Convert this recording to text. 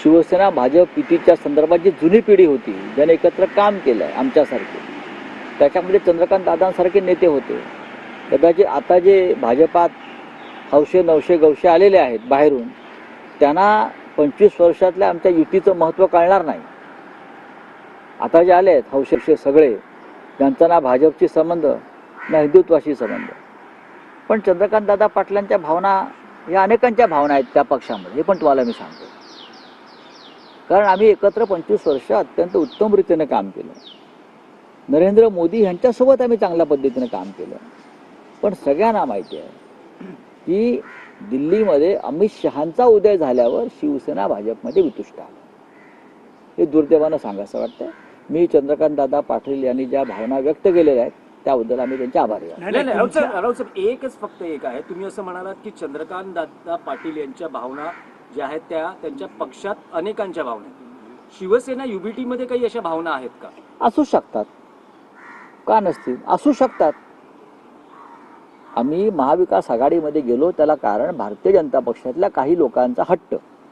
शिवसेना भाजप युतीच्या संदर्भात जी जुनी पिढी होती, ज्याने एकत्र काम केलं आहे आमच्यासारखे, त्याच्यामध्ये चंद्रकांत दादांसारखे नेते होते. कदाचित आता जे भाजपात हौशे नवशे गवशे आलेले आहेत बाहेरून, त्यांना 25 वर्षातल्या आमच्या युतीचं महत्त्व कळणार नाही. आता जे आले आहेत हौशे सगळे, ज्यांचा ना भाजपशी संबंध ना हिंदुत्वाशी संबंध, पण चंद्रकांत दादा पाटलांच्या भावना या अनेकांच्या भावना आहेत त्या पक्षामध्ये, हे पण तुम्हाला मी सांगतो. कारण आम्ही एकत्र 25 वर्ष अत्यंत उत्तम रीतीने काम केलं. नरेंद्र मोदी यांच्यासोबत आम्ही चांगल्या पद्धतीने काम केलं. पण सगळ्यांना माहिती आहे की दिल्लीमध्ये अमित शहांचा उदय झाल्यावर शिवसेना भाजपमध्ये वितुष्ट आलं. हे दुर्दैवानं सांगायचं वाटतं. मी चंद्रकांत दादा पाटील यांनी ज्या भावना व्यक्त केलेल्या आहेत त्याबद्दल आम्ही त्यांचे आभारी आहोत. राऊत साहेब, एकच फक्त एक आहे, तुम्ही असं म्हणालात की चंद्रकांत दादा पाटील यांच्या भावना ज्या आहेत त्या त्यांच्या पक्षात अनेकांच्या भावना आहेत. शिवसेना युबीटी मध्ये काही अशा भावना आहेत का? असू शकतात, का नसतील, असू शकतात. आम्ही महाविकास आघाडीमध्ये गेलो त्याला कारण भारतीय जनता पक्षातल्या काही लोकांचा हट्ट.